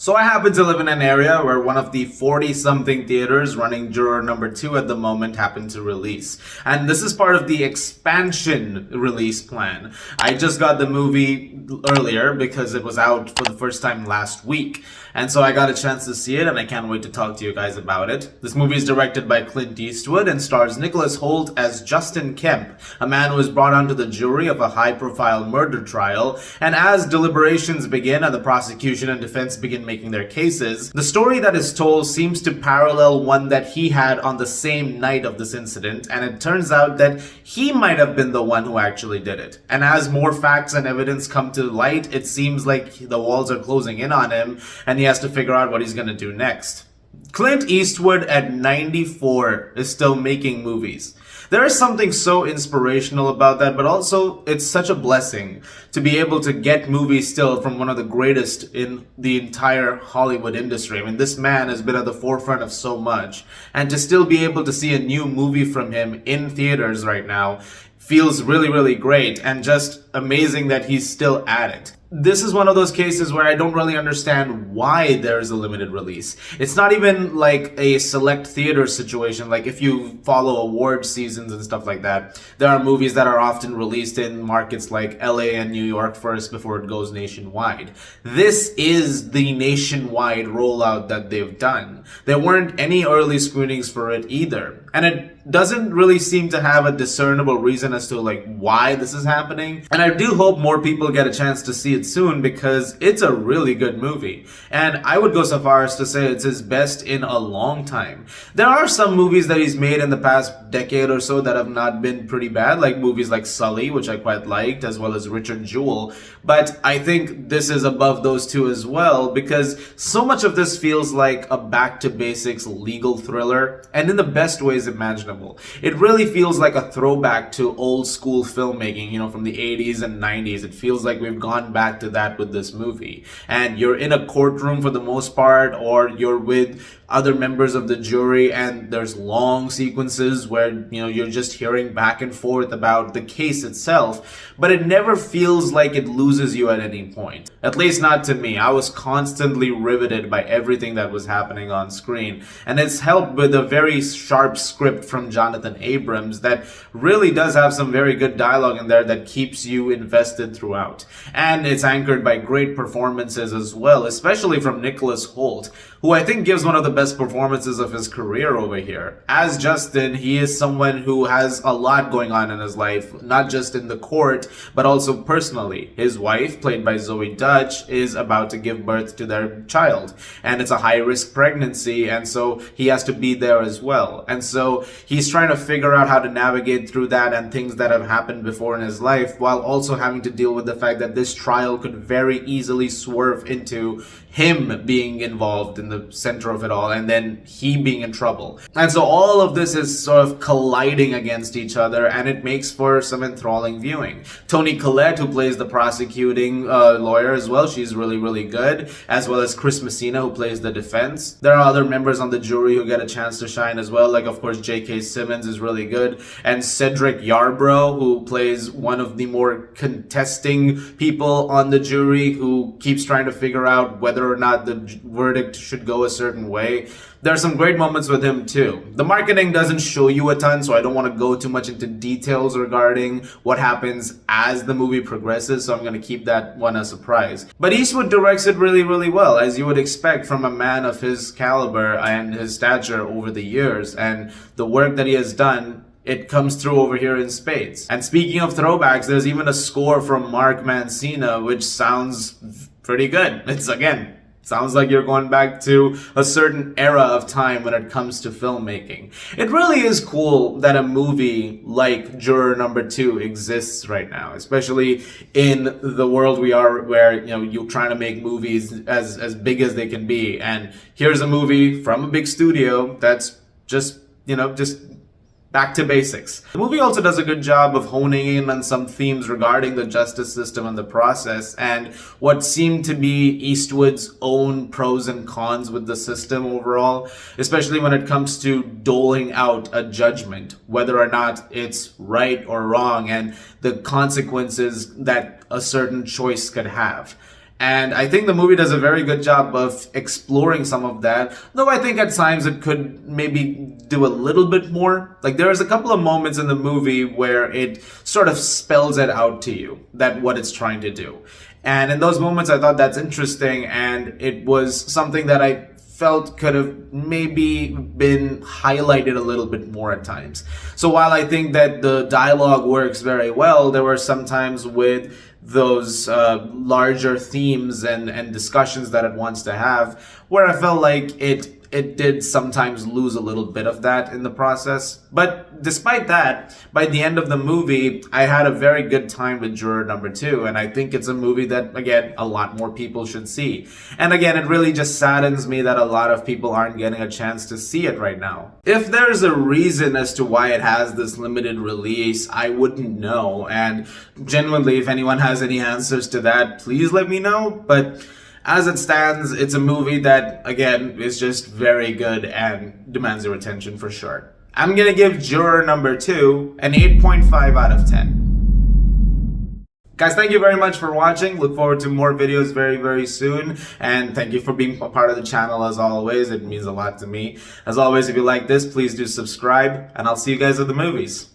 So I happen to live in an area where one of the 40-something theaters running Juror number 2 at the moment happened to release. And this is part of the expansion release plan. I just got the movie earlier because it was out for the first time last week. And so I got a chance to see it, and I can't wait to talk to you guys about it. This movie is directed by Clint Eastwood and stars Nicholas Hoult as Justin Kemp, a man who is brought onto the jury of a high-profile murder trial. And as deliberations begin and the prosecution and defense begin making their cases, the story that is told seems to parallel one that he had on the same night of this incident, and it turns out that he might have been the one who actually did it. And as more facts and evidence come to light, it seems like the walls are closing in on him, and he has to figure out what he's going to do next. Clint Eastwood at 94 is still making movies. There is something so inspirational about that, but also it's such a blessing to be able to get movies still from one of the greatest in the entire Hollywood industry. I mean, this man has been at the forefront of so much, and to still be able to see a new movie from him in theaters right now feels really, really great, and just amazing that he's still at it. This is one of those cases where I don't really understand why there's a limited release. It's not even like a select theater situation, like if you follow award seasons and stuff like that. There are movies that are often released in markets like LA and New York first before it goes nationwide. This is the nationwide rollout that they've done. There weren't any early screenings for it either. And it doesn't really seem to have a discernible reason as to like why this is happening. And I do hope more people get a chance to see it soon because it's a really good movie. And I would go so far as to say it's his best in a long time. There are some movies that he's made in the past decade or so that have not been pretty bad, like movies like Sully, which I quite liked, as well as Richard Jewell. But I think this is above those two as well because so much of this feels like a back to basics legal thriller, and in the best ways imaginable. It really feels like a throwback to old school filmmaking, from the 80s and 90s. It feels like we've gone back to that with this movie. And you're in a courtroom for the most part, or you're with other members of the jury, and there's long sequences where you're just hearing back and forth about the case itself, but it never feels like it loses you at any point. At least not to me. I was constantly riveted by everything that was happening on screen, and it's helped with a very sharp script from Jonathan Abrams that really does have some very good dialogue in there that keeps you invested throughout. And it's anchored by great performances as well, especially from Nicholas Hoult, who I think gives one of the best performances of his career over here. As Justin, he is someone who has a lot going on in his life, not just in the court, but also personally. His wife, played by Zoe Dutch, is about to give birth to their child, and it's a high-risk pregnancy, and so he has to be there as well. And so he's trying to figure out how to navigate through that and things that have happened before in his life, while also having to deal with the fact that this trial could very easily swerve into him being involved in the center of it all, and then he being in trouble. And so all of this is sort of colliding against each other, and it makes for some enthralling viewing. Toni Collette, who plays the prosecuting lawyer as well, she's really, really good, as well as Chris Messina, who plays the defense. There are other members on the jury who get a chance to shine as well, like of course J.K. Simmons is really good, and Cedric Yarbrough, who plays one of the more contesting people on the jury, who keeps trying to figure out whether or not the verdict should go a certain way. There are some great moments with him too. The marketing doesn't show you a ton, so I don't want to go too much into details regarding what happens as the movie progresses, so I'm going to keep that one a surprise. But Eastwood directs it really, really well, as you would expect from a man of his caliber and his stature over the years, and the work that he has done, it comes through over here in spades. And speaking of throwbacks, there's even a score from Mark Mancina, which sounds pretty good. It's, again, sounds like you're going back to a certain era of time when it comes to filmmaking. It really is cool that a movie like Juror number 2 exists right now, especially in the world we are where, you're trying to make movies as big as they can be. And here's a movie from a big studio that's just back to basics. The movie also does a good job of honing in on some themes regarding the justice system and the process, and what seem to be Eastwood's own pros and cons with the system overall, especially when it comes to doling out a judgment, whether or not it's right or wrong, and the consequences that a certain choice could have. And I think the movie does a very good job of exploring some of that, though I think at times it could maybe do a little bit more. Like there's a couple of moments in the movie where it sort of spells it out to you that what it's trying to do. And in those moments I thought that's interesting, and it was something that I felt could have maybe been highlighted a little bit more at times. So while I think that the dialogue works very well, there were some times with those larger themes and discussions that it wants to have where I felt like it did sometimes lose a little bit of that in the process. But despite that, by the end of the movie, I had a very good time with Juror number 2, and I think it's a movie that, again, a lot more people should see. And again, it really just saddens me that a lot of people aren't getting a chance to see it right now. If there's a reason as to why it has this limited release, I wouldn't know, and genuinely, if anyone has any answers to that, please let me know. But as it stands, it's a movie that, again, is just very good and demands your attention for sure. I'm gonna give Juror number 2 an 8.5 out of 10. Guys, thank you very much for watching. Look forward to more videos very, very soon. And thank you for being a part of the channel as always. It means a lot to me. As always, if you like this, please do subscribe. And I'll see you guys at the movies.